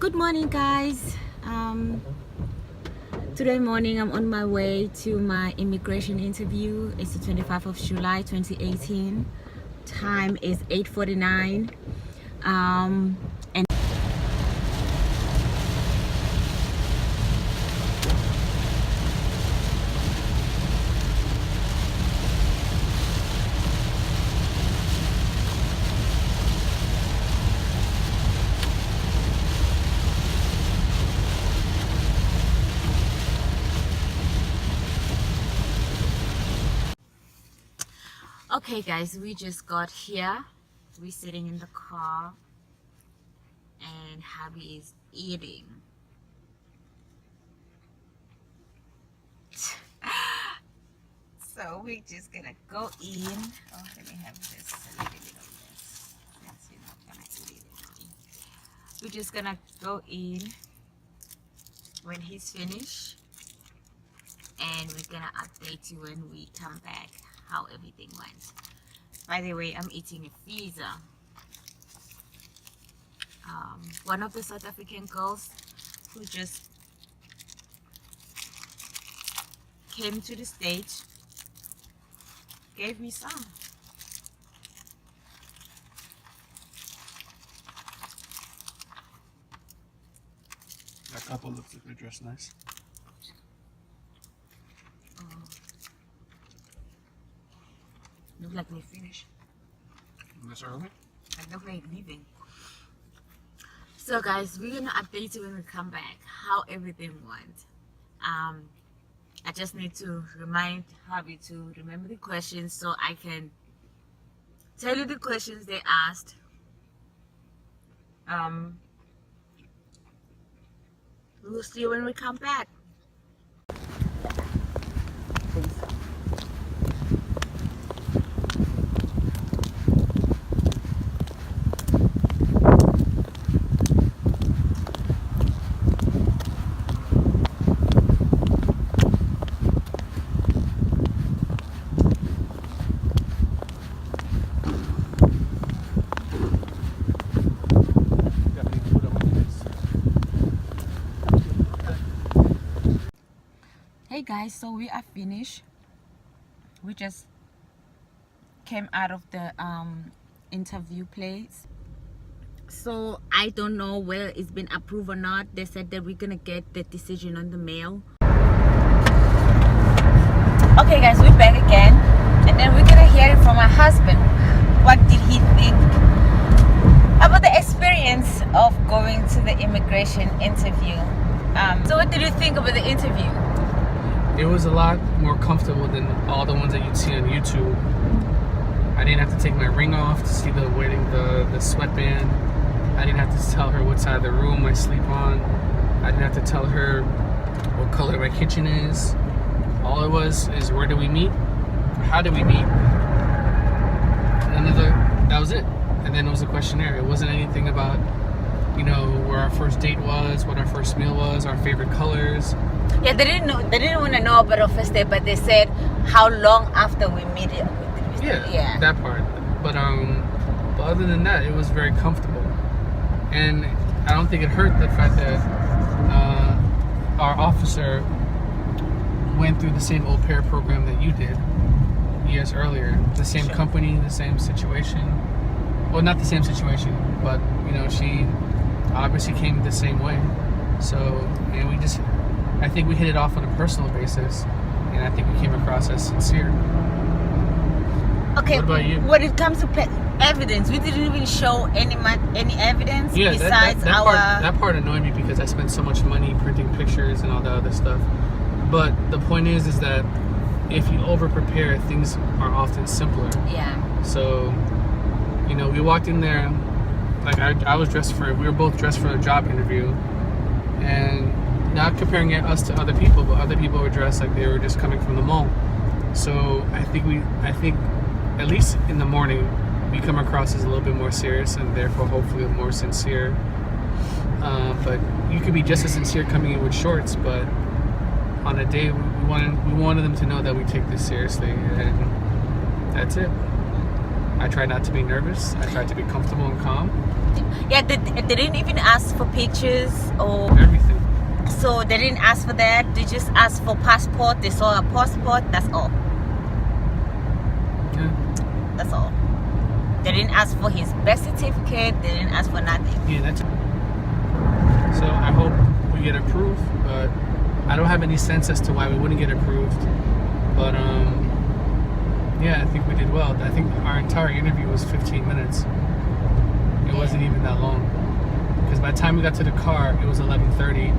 Good morning, guys. Today morning I'm on my way to my immigration interview. It's the 25th of July 2018. Time is 8:49. And okay, guys, we just got here. We're sitting in the car and hubby is eating. So we're just gonna go in. Oh, let me have this, a little bit of this. Since you're not gonna eat it now. We're just gonna go in when he's finished, and we're gonna update you when we come back how everything went. By the way, I'm eating a pizza. One of the South African girls who just came to the stage gave me some. That couple looks like they're dressed nice. Look like we finished. This early? I look like leaving. So guys, we're gonna update you when we come back how everything went. I just need to remind hubby to remember the questions so I can tell you the questions they asked. We'll see you when we come back. Hey guys, so we are finished. We just came out of the interview place. So I don't know whether it's been approved or not. They said that we're gonna get the decision on the mail. Okay guys, we're back again, and then we're gonna hear it from my husband. What did he think about the experience of going to the immigration interview? So what did you think about the interview? It was a lot more comfortable than all the ones that you'd see on YouTube. I didn't have to take my ring off to see the sweatband. I didn't have to tell her what side of the room I sleep on. I didn't have to tell her what color my kitchen is. All it was is where do we meet? How do we meet? That was it. And then it was a questionnaire. It wasn't anything about, where our first date was, what our first meal was, our favorite colors. Yeah, they didn't want to know about our first date, but they said how long after we meet it. Yeah, that part. But other than that, it was very comfortable, and I don't think it hurt the fact that our officer went through the same au pair program that you did years earlier. The same company, the same situation. Well, not the same situation, but she obviously came the same way. So, and I think we hit it off on a personal basis, and I think we came across as sincere. Okay. What about you? When it comes to evidence, we didn't even show any evidence besides that part annoyed me because I spent so much money printing pictures and all that other stuff. But the point is that if you over prepare, things are often simpler. Yeah. So, we walked in there, like we were both dressed for a job interview, and not comparing us to other people, but other people were dressed like they were just coming from the mall. So I think at least in the morning, we come across as a little bit more serious and therefore hopefully more sincere. But you could be just as sincere coming in with shorts, but on a day we wanted them to know that we take this seriously, and that's it. I tried not to be nervous. I tried to be comfortable and calm. Yeah, they didn't even ask for pictures or Everything. so they didn't ask for that. They just asked for passport. They saw a passport. That's all. Yeah. That's all. They didn't ask for his birth certificate. They didn't ask for nothing. Yeah, that's it. So I hope we get approved, but I don't have any sense as to why we wouldn't get approved. But yeah, I think we did well. I think our entire interview was 15 minutes. It wasn't even that long. Because by the time we got to the car, it was 11:30,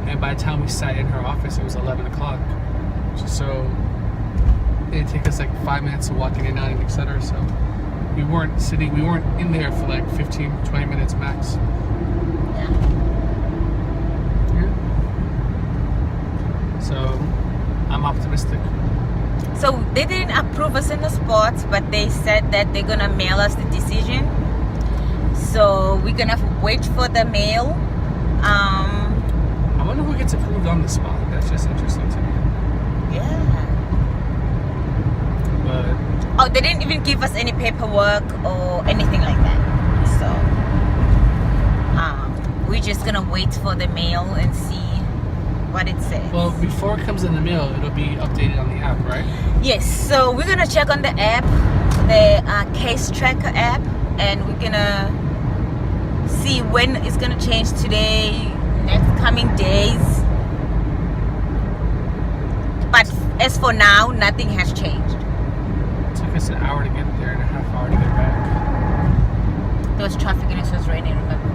and by the time we sat in her office, it was 11 o'clock. So it'd take us like 5 minutes to walk in and out, and etc. So we weren't in there for like 15, 20 minutes max. Yeah. Yeah. So I'm optimistic. So they didn't approve us in the spot, but they said that they're gonna mail us the decision. So we're gonna wait for the mail. I wonder who gets approved on the spot. That's just interesting to me. Yeah. But Oh, they didn't even give us any paperwork or anything like that. So we're just gonna wait for the mail and see what it says. well, before it comes in the mail, it'll be updated on the app, right? Yes, so we're gonna check on the app, the case tracker app, and we're gonna see when it's gonna change today, next coming days. But as for now, nothing has changed. It took us an hour to get there and a half hour to get back. There was traffic and it was raining, remember?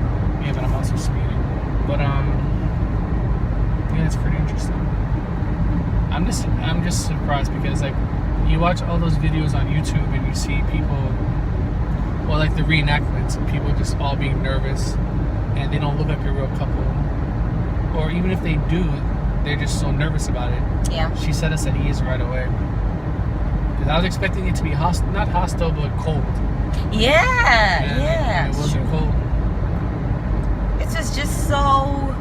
Yeah, but I'm also speeding. But yeah, it's pretty interesting. I'm just surprised because like you watch all those videos on YouTube and you see people, well, like the reenactments of people just all being nervous and they don't look like a real couple, or even if they do, they're just so nervous about it. Yeah. She said us at ease right away because I was expecting it to be not hostile but cold. Yeah, And yeah. it wasn't cold. It was just so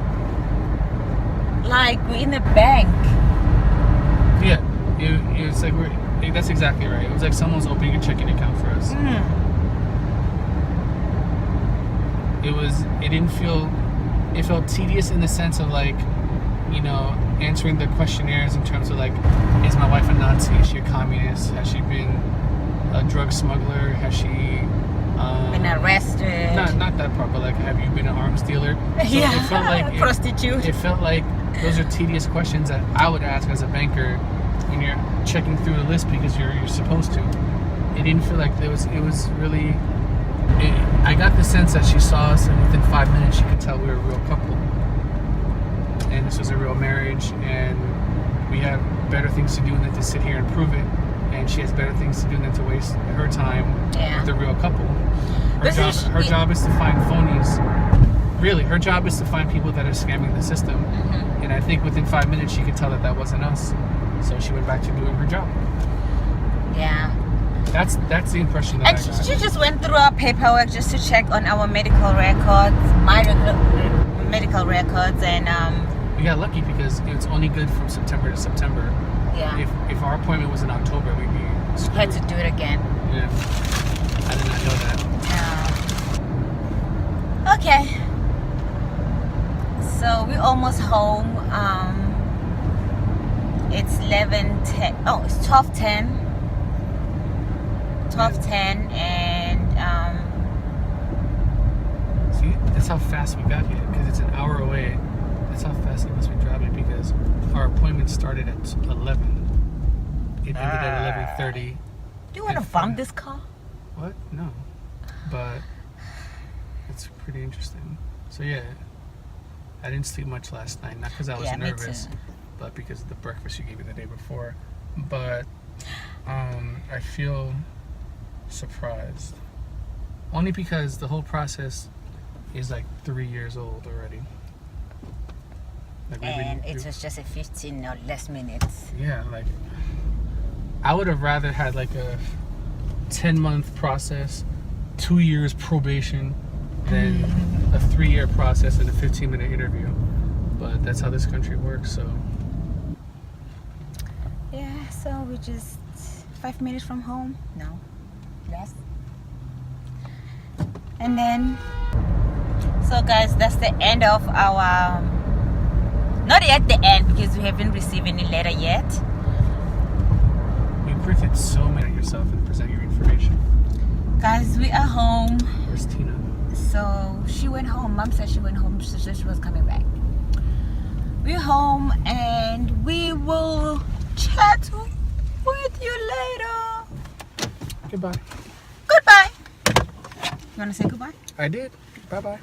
like we're in a bank. Yeah, it's like that's exactly right. It was like someone's opening a checking account for us. It felt tedious in the sense of like, you know, answering the questionnaires in terms of like, is my wife a Nazi? Is she a communist? Has she been a drug smuggler? Has she Been arrested. Not that part, but like, have you been an arms dealer? So Yeah. it felt like prostitute. it felt like those are tedious questions that I would ask as a banker when you're checking through the list because you're supposed to. It didn't feel like it was really. I got the sense that she saw us, and within 5 minutes, she could tell we were a real couple, and this was a real marriage, and we have better things to do than to sit here and prove it. And she has better things to do than to waste her time with a real couple. Her job is to find phonies. Really, her job is to find people that are scamming the system. And I think within 5 minutes, she could tell that wasn't us. So she went back to doing her job. Yeah. That's the impression that And I got. she just went through our paperwork just to check on our medical records, medical records, and We got lucky because it's only good from September to September. yeah, If our appointment was in October, we'd be screwed. had to do it again. Yeah. I did not know that. Okay. So we're almost home. It's 11:10. Oh, it's 12:10. 12:10, and See, that's how fast we got here because it's an hour away. That's how fast it must be driving because our appointment started at 11. It ended at 11:30. do you want to bump this car? What? No. But it's pretty interesting. So yeah, I didn't sleep much last night. Not because I was Yeah, me nervous, too. but because of the breakfast you gave me the day before. But I feel surprised. Only because the whole process is like 3 years old already. Like And it was just a 15 or less minutes. yeah, like I would have rather had like a 10-month process, 2 years probation, than a 3-year process and a 15-minute interview. But that's how this country works. So Yeah, so we're just 5 minutes from home. No, less. And then So guys, that's the end of our not yet the end because we haven't received any letter yet. You printed so many of yourself and present your information. Guys, we are home. Where's Tina? So she went home. Mom said she went home. She said she was coming back. We're home and we will chat with you later. Goodbye. Goodbye. You want to say goodbye? I did. Bye-bye.